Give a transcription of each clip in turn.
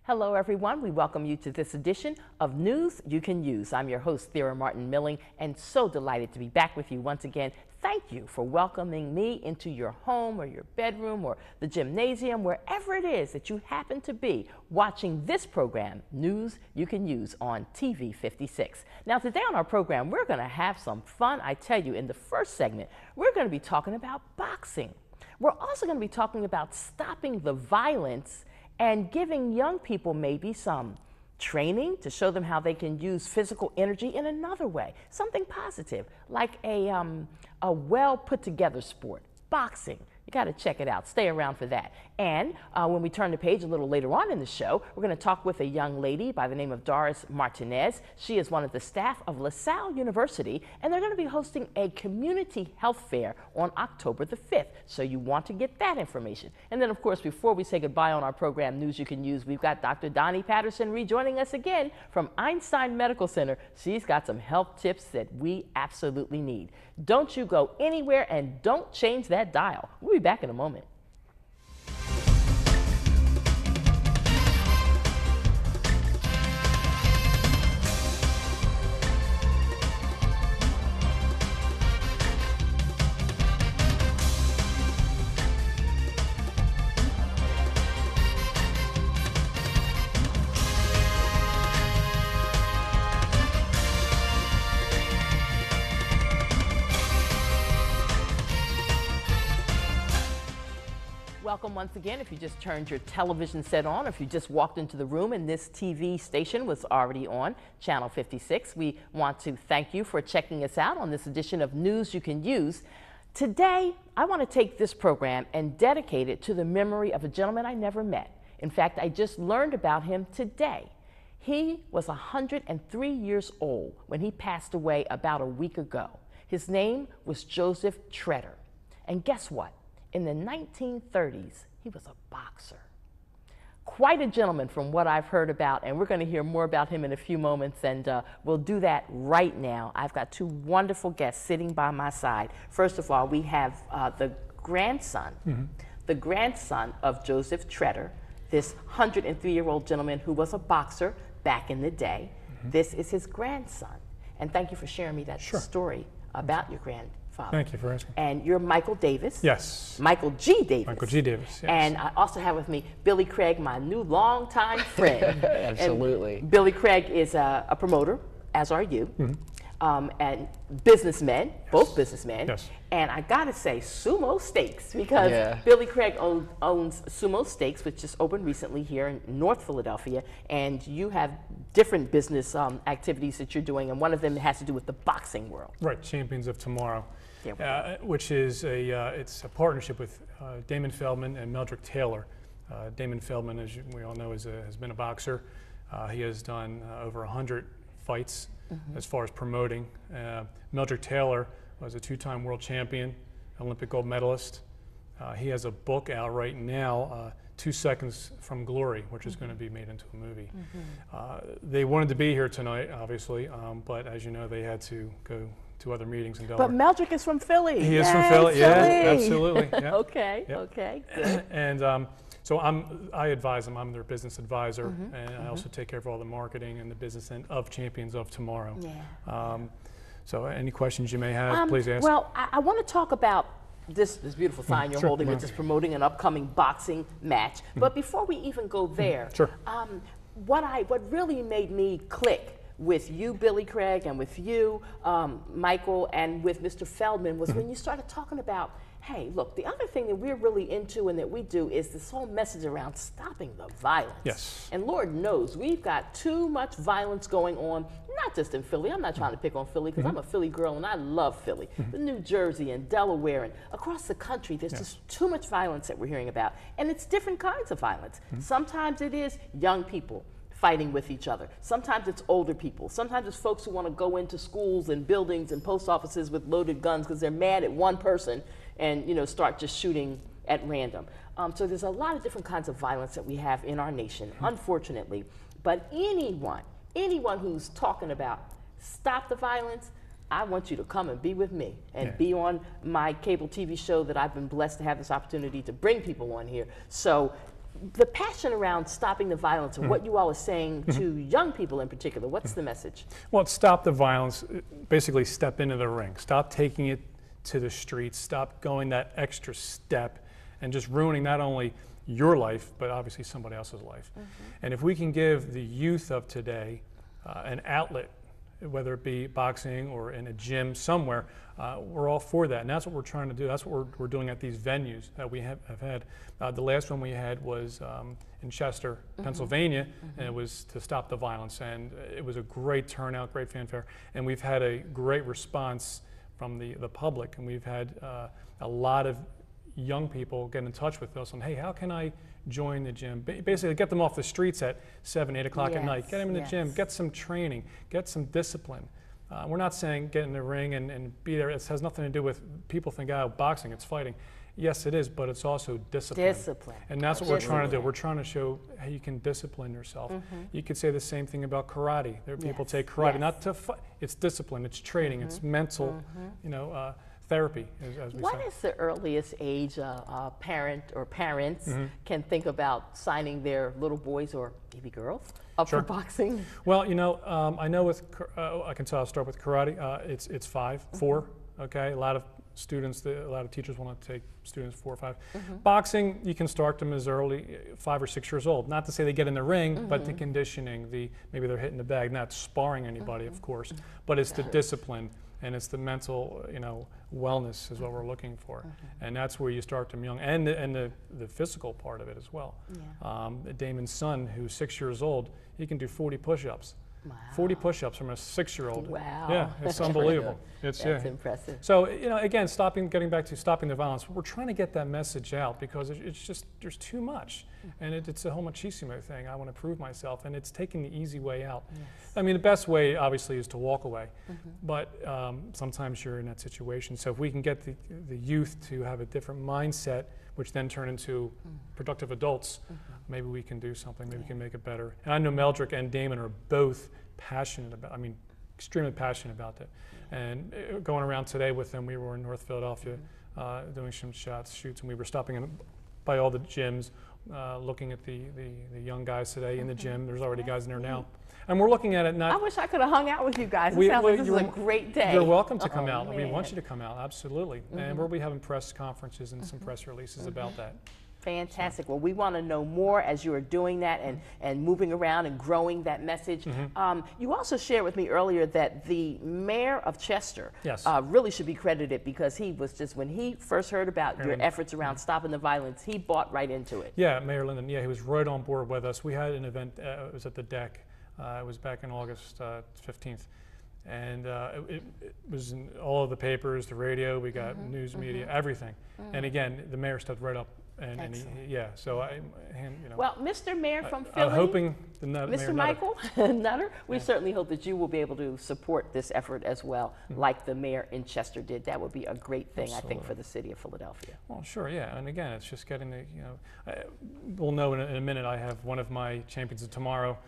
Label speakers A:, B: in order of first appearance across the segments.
A: Hello, everyone. We welcome you to this edition of News You Can Use. I'm your host, Thera Martin Milling, and so delighted to be back with you once again. Thank you for welcoming me into your home or your bedroom or the gymnasium, wherever it is that you happen to be watching this program, News You Can Use on TV 56. Now, today on our program, we're going to have some fun. I tell you, in the first segment, we're going to be talking about boxing. We're also going to be talking about stopping the violence and giving young people maybe some training to show them how they can use physical energy in another way, something positive, like a well put together sport, boxing. You got to check it out. Stay around for that. And when we turn the page a little later on in the show, we're going to talk with a young lady by the name of Thera Martinez. She is one of the staff of LaSalle University, and they're going to be hosting a community health fair on October the 5th. So you want to get that information. And then, of course, before we say goodbye on our program, News You Can Use, we've got Dr. Donnie Patterson rejoining us again from Einstein Medical Center. She's got some health tips that we absolutely need. Don't you go anywhere and don't change that dial. We'll be back in a moment. Welcome once again. If you just turned your television set on, or if you just walked into the room and this TV station was already on, Channel 56, we want to thank you for checking us out on this edition of News You Can Use. Today, I want to take this program and dedicate it to the memory of a gentleman I never met. In fact, I just learned about him today. He was 103 years old when he passed away about a week ago. His name was Joseph Tretter. And guess what? In the 1930s, he was a boxer. Quite a gentleman from what I've heard about, and we're going to hear more about him in a few moments, and we'll do that right now. I've got two wonderful guests sitting by my side. First of all, we have the grandson of Joseph Tretter, this 103-year-old gentleman who was a boxer back in the day. This is his grandson. And thank you for sharing me that story about your grandfather.
B: Thank you for asking.
A: And you're Michael Davis.
B: Yes.
A: Michael G. Davis.
B: Michael G. Davis, yes.
A: And I also have with me Billy Craig, my new longtime friend.
C: Absolutely.
A: And Billy Craig is a promoter, as are you, and businessmen, both businessmen.
B: Yes.
A: And I gotta say, Sumo Steaks, because Billy Craig owns Sumo Steaks, which just opened recently here in North Philadelphia, and you have different business activities that you're doing, and one of them has to do with the boxing world.
B: Right, Champions of Tomorrow, which is it's a partnership with Damon Feldman and Meldrick Taylor. Damon Feldman, as we all know, has been a boxer. He has done over 100 fights as far as promoting. Meldrick Taylor was a two-time world champion, Olympic gold medalist. He has a book out right now, 2 Seconds from Glory, which is going to be made into a movie. They wanted to be here tonight, obviously, but as you know, they had to go to other meetings in Delaware.
A: But Meldrick is from Philly.
B: He is from Philly, yeah, absolutely. Yeah.
A: Okay, okay, good.
B: And so I advise them. I'm their business advisor, and I also take care of all the marketing and the business end of Champions of Tomorrow. So any questions you may have, please ask.
A: Well, I want to talk about this beautiful sign you're holding, which is promoting an upcoming boxing match. But before we even go there, what really made me click with you, Billy Craig, and with you, Michael, and with Mr. Feldman was when you started talking about, hey, look, the other thing that we're really into and that we do is this whole message around stopping the violence.
B: Yes.
A: And Lord knows we've got too much violence going on, not just in Philly. I'm not trying to pick on Philly because I'm a Philly girl and I love Philly. But New Jersey and Delaware and across the country, there's just too much violence that we're hearing about. And it's different kinds of violence. Sometimes it is young people fighting with each other. Sometimes it's older people. Sometimes it's folks who want to go into schools and buildings and post offices with loaded guns because they're mad at one person and start just shooting at random. So there's a lot of different kinds of violence that we have in our nation, unfortunately. But anyone who's talking about stop the violence, I want you to come and be with me and be on my cable TV show that I've been blessed to have this opportunity to bring people on here. So the passion around stopping the violence and what you all are saying to young people in particular, what's the message?
B: Well, stop the violence, basically step into the ring. Stop taking it to the streets, stop going that extra step and just ruining not only your life, but obviously somebody else's life. And if we can give the youth of today an outlet, whether it be boxing or in a gym somewhere, we're all for that. And that's what we're trying to do. That's what we're doing at these venues that we have had. The last one we had was in Chester, Pennsylvania, and it was to stop the violence. And it was a great turnout, great fanfare. And we've had a great response from the public. And we've had a lot of young people get in touch with us on, hey, how can I join the gym? Basically get them off the streets at 7, 8 o'clock at night. Get them in the gym, get some training, get some discipline. We're not saying get in the ring and be there. It has nothing to do with, people think, oh, boxing, it's fighting. Yes, it is, but it's also discipline. And that's what we're trying to do. We're trying to show how you can discipline yourself. You could say the same thing about karate. There are people take karate not to fight. It's discipline, it's training, it's mental, you know, therapy, as we say.
A: What is the earliest age a parent or parents can think about signing their little boys or maybe girls up for boxing?
B: Well, you know, I know with, I can tell I'll start with karate. It's 4, okay? A lot of students, a lot of teachers want to take students 4 or 5. Boxing, you can start them as early, 5 or 6 years old. Not to say they get in the ring, but the conditioning, maybe they're hitting the bag, not sparring anybody, of course, but it's the discipline. And it's the mental, you know, wellness is what we're looking for, and that's where you start them young, and the physical part of it as well. Damon's son, who's 6 years old, he can do 40 push-ups. Wow. 40 push-ups from a 6-year-old.
A: Wow.
B: Yeah, it's unbelievable.
A: That's impressive.
B: So, you know, again, getting back to stopping the violence, we're trying to get that message out because it's just, there's too much. And it's a whole machismo thing. I want to prove myself, and it's taking the easy way out. I mean, the best way, obviously, is to walk away. But sometimes you're in that situation. So if we can get the youth to have a different mindset, which then turn into productive adults, maybe we can do something, maybe we can make it better. And I know Meldrick and Damon are both passionate about, I mean, extremely passionate about that. And going around today with them, we were in North Philadelphia doing some shoots, and we were stopping in by all the gyms, looking at the young guys today in the gym. There's already guys in there now. And we're looking at it not...
A: I wish I could have hung out with you guys. It sounds like this is a great day.
B: You're welcome to come out. We want you to come out, absolutely. And we'll be having press conferences and some press releases about that.
A: Fantastic. Well, we want to know more as you are doing that and moving around and growing that message. You also shared with me earlier that the mayor of Chester really should be credited because he was just, when he first heard about your efforts around stopping the violence, he bought right into it.
B: Yeah, Mayor Linden, he was right on board with us. We had an event, it was at the Deck. It was back in August 15th. And it was in all of the papers, the radio, we got news media, everything. And again, the mayor stepped right up. And he, so you know.
A: Well, Mr. Mayor from Philly,
B: I'm hoping the
A: Mr. Michael Nutter, we certainly hope that you will be able to support this effort as well, like the mayor in Chester did. That would be a great thing, I think, for the city of Philadelphia.
B: Well, sure, yeah, and again, it's just getting the, you know, we'll know in a minute. I have one of my champions of tomorrow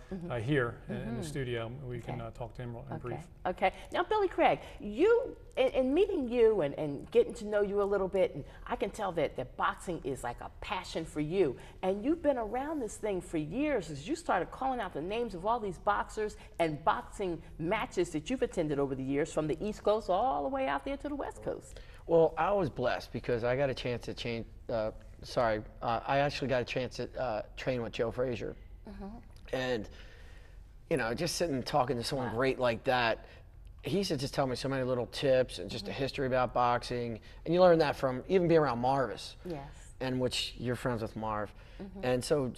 B: here in the studio. We can talk to him in brief.
A: Okay. Now, Billy Craig, you, in meeting you and getting to know you a little bit, and I can tell that boxing is like a passion for you. And you've been around this thing for years as you started calling out the names of all these boxers and boxing matches that you've attended over the years from the East Coast all the way out there to the West Coast.
C: Well, I was blessed because I got a chance to I actually got a chance to train with Joe Frazier. And, you know, just sitting and talking to someone great like that, he used to just tell me so many little tips and just a history about boxing. And you learn that from even being around Marvis.
A: Yes.
C: And which you're friends with Marv. And so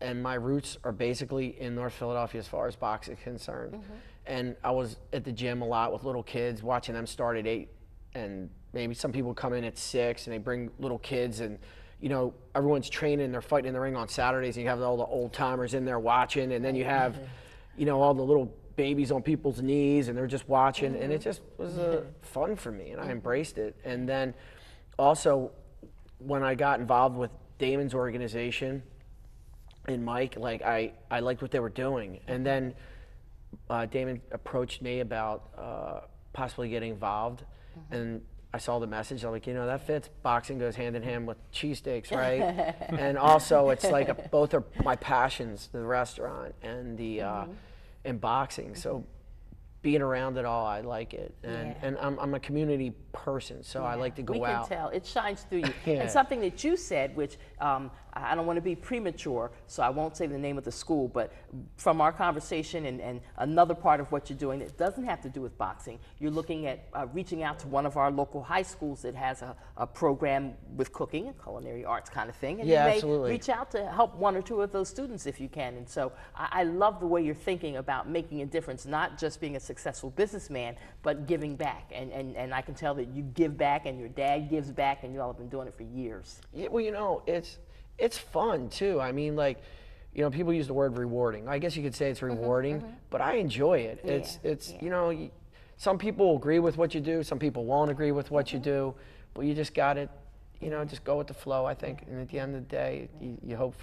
C: and my roots are basically in North Philadelphia as far as boxing is concerned. And I was at the gym a lot with little kids, watching them start at 8, and maybe some people come in at 6 and they bring little kids, and you know, everyone's training, they're fighting in the ring on Saturdays, and you have all the old timers in there watching, and then you have, you know, all the little babies on people's knees and they're just watching, and it just was fun for me, and I embraced it. And then also when I got involved with Damon's organization and Mike, like I liked what they were doing. And then Damon approached me about possibly getting involved, and I saw the message. I'm like, you know, that fits. Boxing goes hand in hand with cheesesteaks, right? And also, it's like both are my passions, the restaurant and the and boxing. So being around it all, I like it. And I'm a community person, so I like to go out.
A: We can tell. It shines through you.
C: Yeah.
A: And something that you said, which I don't want to be premature, so I won't say the name of the school, but from our conversation and another part of what you're doing that doesn't have to do with boxing, you're looking at reaching out to one of our local high schools that has a program with cooking and culinary arts kind of thing. And you may reach out to help one or two of those students if you can. And so I love the way you're thinking about making a difference, not just being a successful businessman, but giving back. And I can tell that you give back and your dad gives back and you all have been doing it for years.
C: Yeah, well, you know, it's fun too. I mean, like, you know, people use the word rewarding. I guess you could say it's rewarding, but I enjoy it. It's you know, some people agree with what you do, some people won't agree with what you do, but you just got to, you know, just go with the flow, I think. And at the end of the day, you hope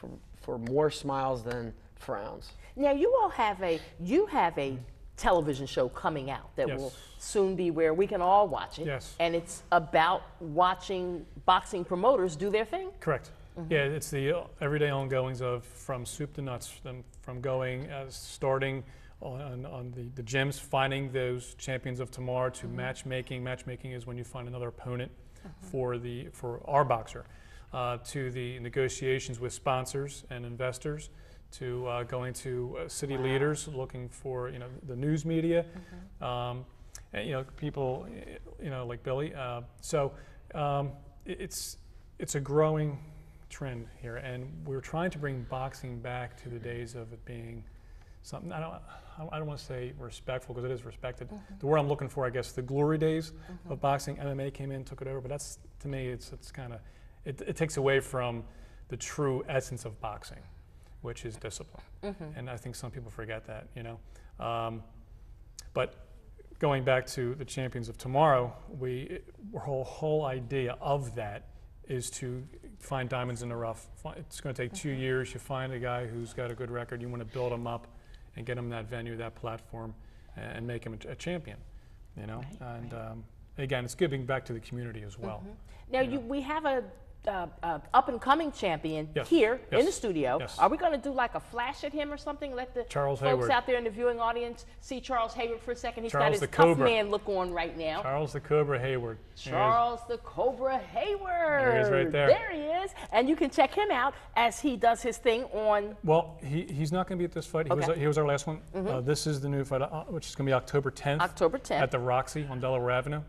C: for more smiles than frowns.
A: Now, you all have a television show coming out that will soon be where we can all watch it.
B: Yes.
A: And it's about watching boxing promoters do their thing?
B: Correct. Yeah, it's the everyday ongoings of from soup to nuts, from going, starting on the gyms, finding those champions of tomorrow to matchmaking. Matchmaking is when you find another opponent for our boxer, to the negotiations with sponsors and investors, to going to city leaders, looking for, you know, the news media, and, you know, people, you know, like Billy. So it's a growing trend here, and we're trying to bring boxing back to the days of it being something. I don't want to say respectful, because it is respected. The word I'm looking for, I guess, the glory days of boxing. MMA came in, took it over, but that's, to me, it's kind of it takes away from the true essence of boxing, which is discipline. And I think some people forget that, you know. But going back to the champions of tomorrow, our whole idea of that is to find diamonds in the rough. It's going to take 2 years. You find a guy who's got a good record. You want to build him up and get him that venue, that platform, and make him a champion, you know. Again, it's giving back to the community as well.
A: Now, we have a up-and-coming champion here in the studio. Are we going to do like a flash at him or something? Let the folks out there in the viewing audience see Charles Hayward for a second. He's got his tough man look on right now.
B: Charles the Cobra Hayward.
A: Charles the Cobra Hayward.
B: There he is right there.
A: There he is. And you can check him out as he does his thing on...
B: Well, he's not going to be at this fight. He was our last one. This is the new fight, which is going to be October 10th. October 10th. At the Roxy on Delaware Avenue.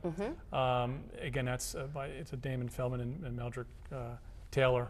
B: Again, it's a Damon Feldman and Meldrick Taylor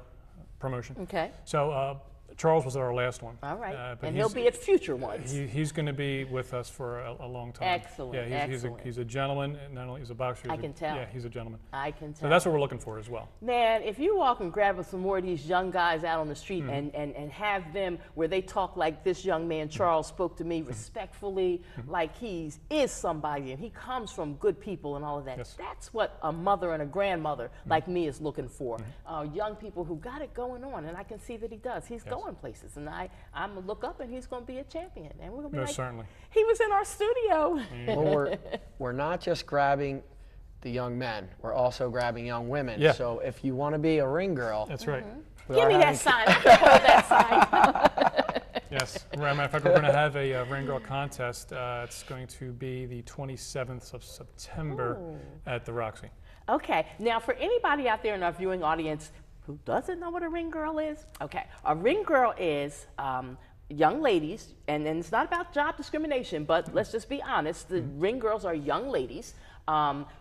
B: promotion. Okay. So Charles was at our last one.
A: All right. And he'll be at future ones.
B: He's going to be with us for a long time.
A: Excellent.
B: Yeah, he's a gentleman, and not only he's a boxer.
A: I can tell.
B: Yeah, he's a gentleman.
A: I can tell.
B: So that's what we're looking for as well.
A: Man, if you all can grab some more of these young guys out on the street and have them where they talk like this young man Charles spoke to me respectfully, like he is somebody and he comes from good people and all of that. Yes. That's what a mother and a grandmother like me is looking for. Young people who got it going on, and I can see that he does. He's going places, and I'm gonna look up and he's gonna be a champion, and we're gonna be like,
B: certainly.
A: He was in our studio.
C: Well, we're not just grabbing the young men, we're also grabbing young women. Yeah. So if you want to be a ring girl,
B: that's right.
A: Give me that sign. I can hold that sign.
B: Yes. As a matter of fact, we're going to have a ring girl contest. It's going to be the 27th of September at the Roxy. Okay.
A: Now, for anybody out there in our viewing audience who doesn't know what a ring girl is, a ring girl is young ladies, and it's not about job discrimination, but let's just be honest, the ring girls are young ladies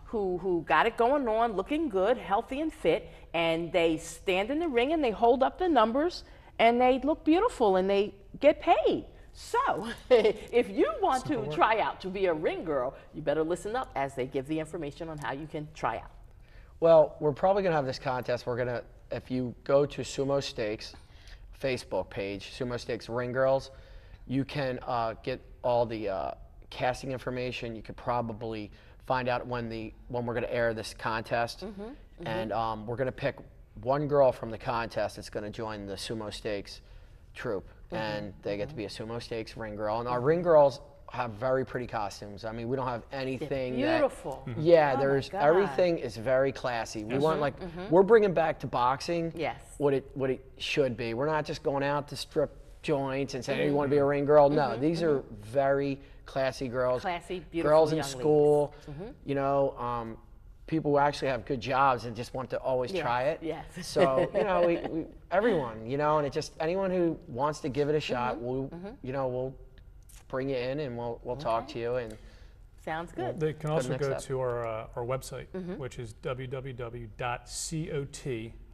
A: who got it going on, looking good, healthy and fit, and they stand in the ring and they hold up the numbers and they look beautiful and they get paid. So if you want to try out to be a ring girl, you better listen up as they give the information on how you can try out.
C: Well, we're probably going to have this contest. If you go to Sumo Steaks Facebook page, Sumo Steaks Ring Girls, you can get all the casting information. You could probably find out when we're going to air this contest, and we're going to pick one girl from the contest that's going to join the Sumo Steaks troupe, and they get to be a Sumo Steaks ring girl. And our ring girls have very pretty costumes. I mean, we don't have anything
A: beautiful.
C: that, yeah,
A: Oh
C: there's,
A: my God.
C: everything is very classy. We weren't like, we're bringing back to boxing
A: Yes.
C: what it should be. We're not just going out to strip joints and saying, hey, you want to be a ring girl? No, these are very classy girls.
A: Classy, beautiful
C: girls in
A: young
C: school, you know, people who actually have good jobs and just want to always try it.
A: Yes.
C: So, you know, we everyone, you know, and it just, anyone who wants to give it a shot, we'll, you know, we'll bring you in and we'll talk to you. And
A: sounds good.
B: They can also
C: next
B: go
C: step.
B: to our website, which is www.cot,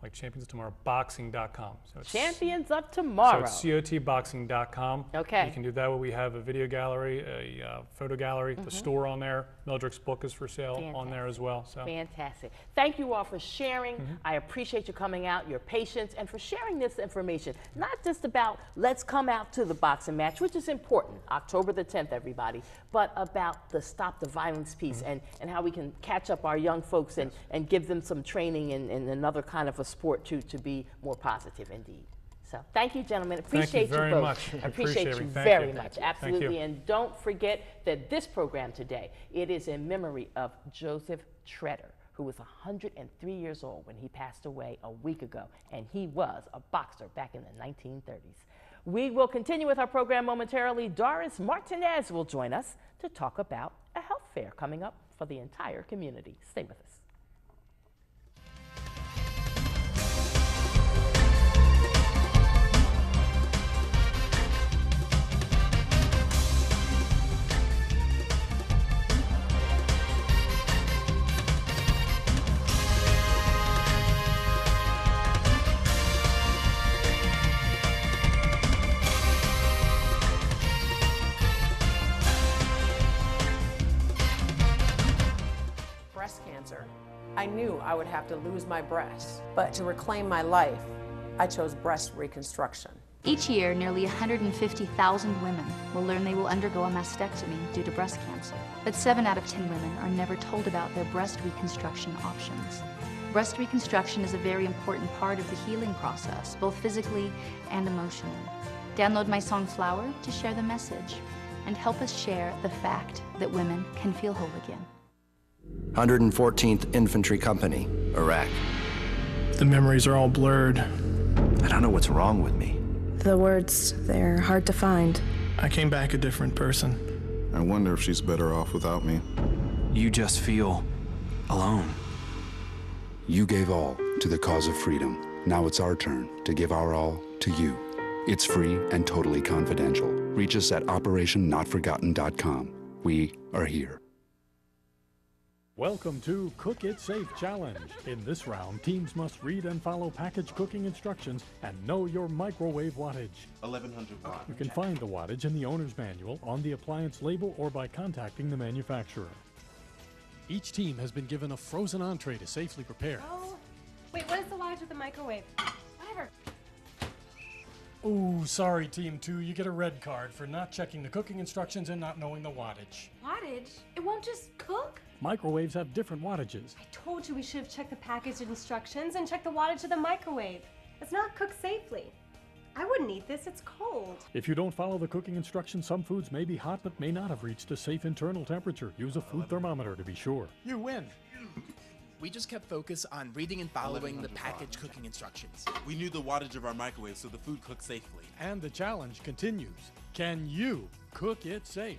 B: like Champions of Tomorrow, boxing.com. So it's,
A: Champions of Tomorrow.
B: So it's cotboxing.com.
A: Okay.
B: You can do that. We have a video gallery, a photo gallery, the store on there. Mildred's book is for sale on there as well. So.
A: Fantastic. Thank you all for sharing. I appreciate you coming out, your patience, and for sharing this information. Not just about let's come out to the boxing match, which is important, October the 10th, everybody, but about the Stop the Violence piece and how we can catch up our young folks and give them some training in another kind of a sport to be more positive indeed. So thank you, gentlemen. Appreciate
B: Thank you very
A: both.
B: much.
A: Appreciate you
B: Thank
A: very
B: you.
A: much.
B: Thank you.
A: Absolutely. And don't forget that this program today, it is in memory of Joseph Treader, who was 103 years old when he passed away a week ago, and he was a boxer back in the 1930s. We will continue with our program momentarily. Doris Martinez will join us to talk about a health fair coming up for the entire community. Stay with us.
D: I knew I would have to lose my breast, but to reclaim my life, I chose breast reconstruction.
E: Each year, nearly 150,000 women will learn they will undergo a mastectomy due to breast cancer. But 7 out of 10 women are never told about their breast reconstruction options. Breast reconstruction is a very important part of the healing process, both physically and emotionally. Download my song Flower to share the message and help us share the fact that women can feel whole again.
F: 114th Infantry Company, Iraq.
G: The memories are all blurred.
F: I don't know what's wrong with me.
H: The words, they're hard to find.
G: I came back a different person.
I: I wonder if she's better off without me.
J: You just feel alone.
K: You gave all to the cause of freedom. Now it's our turn to give our all to you. It's free and totally confidential. Reach us at operationnotforgotten.com. We are here.
L: Welcome to Cook It Safe Challenge. In this round, teams must read and follow package cooking instructions and know your microwave wattage.
M: 1100 watts.
L: You can find the wattage in the owner's manual, on the appliance label, or by contacting the manufacturer. Each team has been given a frozen entree to safely prepare.
N: Oh, wait, what is the wattage of the microwave? Whatever.
L: Ooh, sorry, Team 2, you get a red card for not checking the cooking instructions and not knowing the wattage.
N: Wattage? It won't just cook?
L: Microwaves have different wattages.
N: I told you we should have checked the package instructions and checked the wattage of the microwave. It's not cooked safely. I wouldn't eat this, it's cold.
L: If you don't follow the cooking instructions, some foods may be hot but may not have reached a safe internal temperature. Use a food thermometer to be sure.
O: You win. We just kept focus on reading and following the package cooking instructions.
M: We knew the wattage of our microwave so the food cooked safely.
L: And the challenge continues. Can you cook it safe?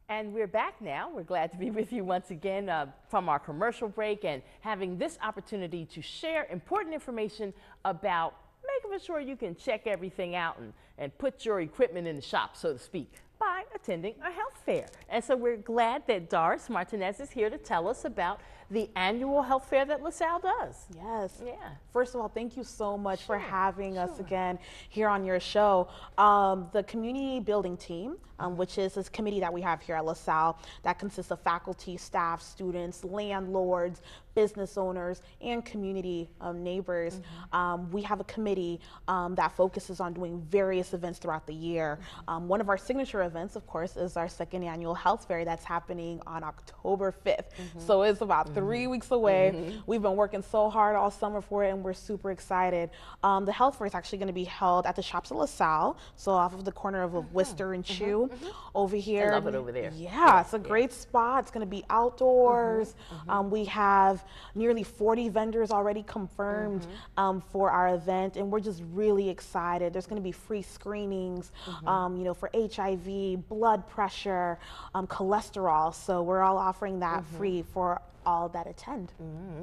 A: And we're back now. We're glad to be with you once again from our commercial break and having this opportunity to share important information about making sure you can check everything out and put your equipment in the shop, so to speak, by attending a health fair. And so we're glad that Doris Martinez is here to tell us about the annual health fair that LaSalle does.
P: Yes.
A: Yeah.
P: First of all, thank you so much for having us again here on your show. The community building team, which is this committee that we have here at LaSalle that consists of faculty, staff, students, landlords, business owners, and community neighbors. We have a committee that focuses on doing various events throughout the year. One of our signature events, of course, is our second annual health fair that's happening on October 5th. So it's about 3 weeks away. We've been working so hard all summer for it, and we're super excited. The health fair is actually going to be held at the Shops at LaSalle, so off of the corner of Worcester and Chew over here.
A: I love it over there.
P: Yeah, it's a great spot. It's going to be outdoors. We have nearly 40 vendors already confirmed for our event, and we're just really excited. There's going to be free screenings, you know, for HIV, blood pressure, cholesterol. So we're all offering that free for all that attend.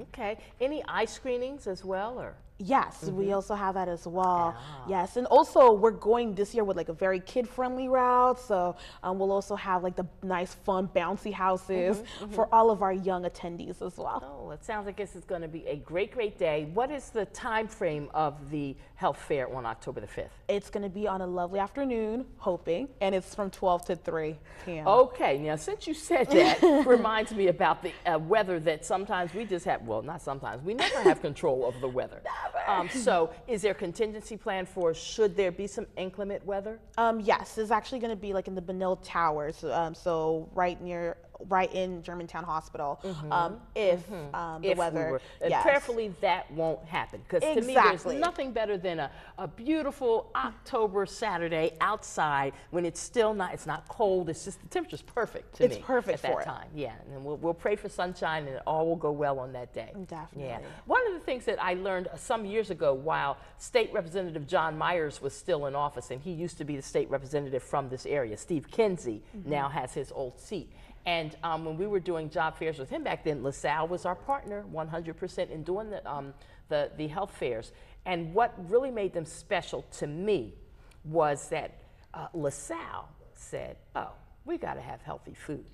A: Okay. Any eye screenings as well, or?
P: Yes, we also have that as well. Yes, and also we're going this year with like a very kid-friendly route. So we'll also have like the nice, fun, bouncy houses for all of our young attendees as well.
A: Oh, it sounds like this is going to be a great, great day. What is the time frame of the health fair on October the 5th?
P: It's going to be on a lovely afternoon, hoping, and it's from 12 to 3 p.m.
A: Okay, now since you said that, reminds me about the weather that sometimes we just have, well, not sometimes, we never have control over the weather. So is there a contingency plan for should there be some inclement weather?
P: Yes, it's actually going to be like in the Benil Towers, so right in Germantown Hospital. If the weather,
A: prayerfully that won't happen, because to me there's nothing better than a beautiful October Saturday outside when it's still not, it's not cold, it's just the temperature's perfect to me.
P: It's perfect
A: at
P: for
A: that time. Yeah, and we'll pray for sunshine and all will go well on that day.
P: Definitely.
A: Yeah. One of the things that I learned some years ago while State Representative John Myers was still in office, and he used to be the state representative from this area, Steve Kinsey now has his old seat. And when we were doing job fairs with him back then, LaSalle was our partner 100% in doing the health fairs. And what really made them special to me was that LaSalle said, oh, we got to have healthy food.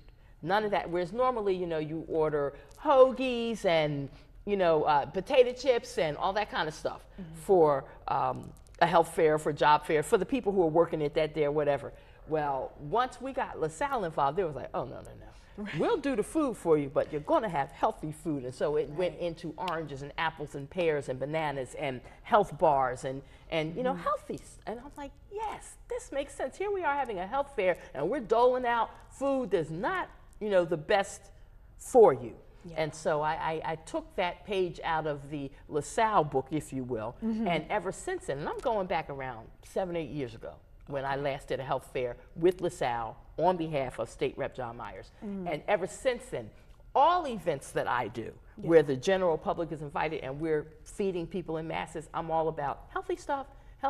A: None of that, whereas normally, you know, you order hoagies and, you know, potato chips and all that kind of stuff for a health fair, for a job fair, for the people who are working it that day or whatever. Well, once we got LaSalle involved, they was like, oh, no. We'll do the food for you, but you're going to have healthy food. And so it went into oranges and apples and pears and bananas and health bars and you know, healthy. And I'm like, yes, this makes sense. Here we are having a health fair, and we're doling out food that's not, you know, the best for you. And so I took that page out of the LaSalle book, if you will, and ever since then, and I'm going back around 7, 8 years ago, when I last did a health fair with LaSalle on behalf of State Rep John Myers. And ever since then, all events that I do where the general public is invited and we're feeding people in masses, I'm all about healthy stuff.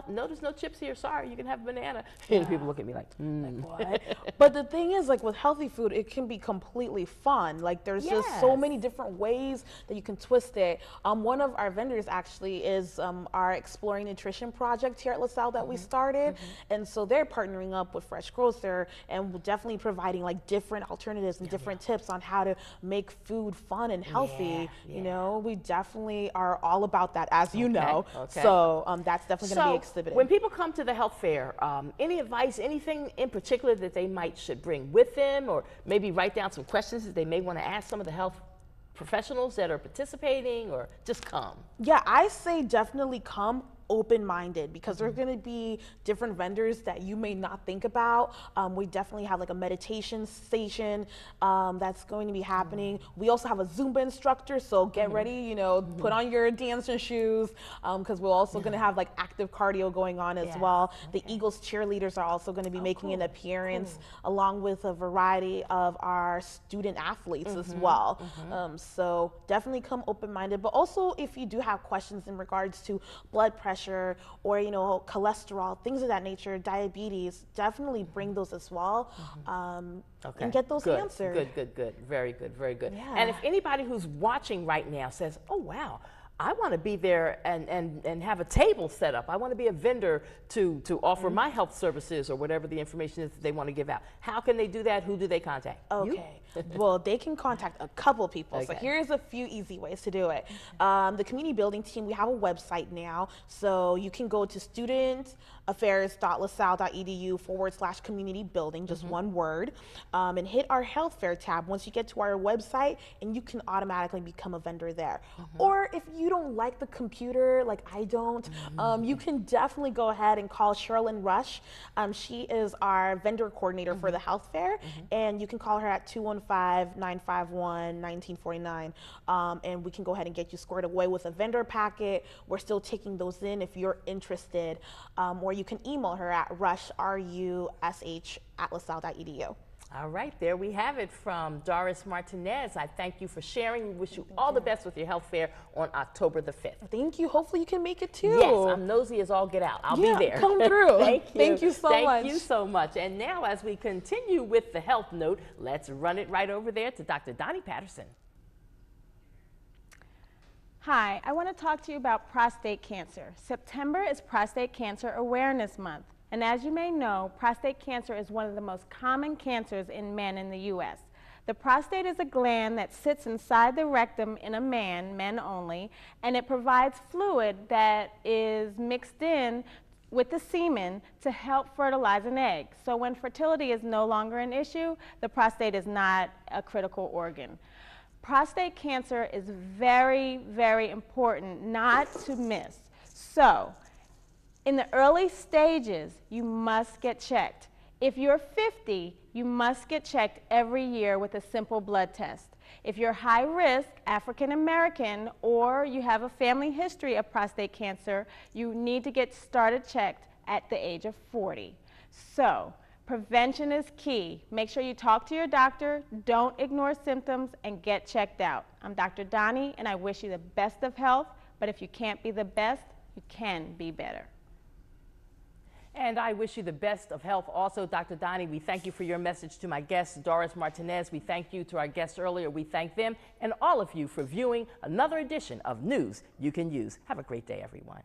A: Notice no chips here, sorry, you can have a banana. And people look at me like,
P: what? But the thing is, like with healthy food, it can be completely fun. Like there's just so many different ways that you can twist it. One of our vendors actually is our Exploring Nutrition project here at LaSalle that we started. And so they're partnering up with Fresh Grocer and definitely providing like different alternatives and different tips on how to make food fun and healthy. You know, we definitely are all about that, as you know. So that's definitely going to be exhibited.
A: When people come to the health fair, any advice, anything in particular that they should bring with them, or maybe write down some questions that they may want to ask some of the health professionals that are participating, or just come?
P: Yeah, I say definitely come open-minded, because there's going to be different vendors that you may not think about. We definitely have like a meditation station that's going to be happening. We also have a Zumba instructor, so get ready, you know, put on your dancing shoes, because we're also going to have like active cardio going on as well. The Eagles cheerleaders are also going to be making an appearance, along with a variety of our student athletes as well. So definitely come open-minded, but also if you do have questions in regards to blood pressure, or, you know, cholesterol, things of that nature, diabetes, definitely bring those as well, and get those answered.
A: Good. Very good. And if anybody who's watching right now says, oh, wow, I want to be there and have a table set up. I want to be a vendor to offer my health services or whatever the information is that they want to give out. How can they do that? Who do they contact?
P: Okay. Well, they can contact a couple people.
A: Okay.
P: So here's a few easy ways to do it. The community building team, we have a website now. So you can go to studentaffairs.lasalle.edu/community building, just one word, and hit our health fair tab once you get to our website, and you can automatically become a vendor there. Or if you don't like the computer, like I don't, you can definitely go ahead and call Sherilyn Rush. She is our vendor coordinator for the health fair, and you can call her at 215-951-1949, and we can go ahead and get you squared away with a vendor packet. We're still taking those in if you're interested, or you can email her at rush@lasalle.edu.
A: All right, there we have it from Doris Martinez. I thank you for sharing. We wish you all the best with your health fair on October the 5th.
P: Thank you. Hopefully you can make it too.
A: Yes, I'm nosy as all get out. I'll be there.
P: Come through.
A: Thank you.
P: Thank you so much.
A: Thank you so much. And now as we continue with the health note, let's run it right over there to Dr. Donnie Patterson.
Q: Hi, I want to talk to you about prostate cancer. September is Prostate Cancer Awareness Month. And as you may know, prostate cancer is one of the most common cancers in men in the U.S. The prostate is a gland that sits inside the rectum in a man, men only, and it provides fluid that is mixed in with the semen to help fertilize an egg. So when fertility is no longer an issue, the prostate is not a critical organ. Prostate cancer is very, very important not to miss. So, in the early stages, you must get checked. If you're 50, you must get checked every year with a simple blood test. If you're high risk, African American, or you have a family history of prostate cancer, you need to get started checked at the age of 40. So, prevention is key. Make sure you talk to your doctor, don't ignore symptoms, and get checked out. I'm Dr. Donnie, and I wish you the best of health, but if you can't be the best, you can be better.
A: And I wish you the best of health also, Dr. Donnie. We thank you for your message to my guest, Doris Martinez. We thank you to our guests earlier. We thank them and all of you for viewing another edition of News You Can Use. Have a great day, everyone.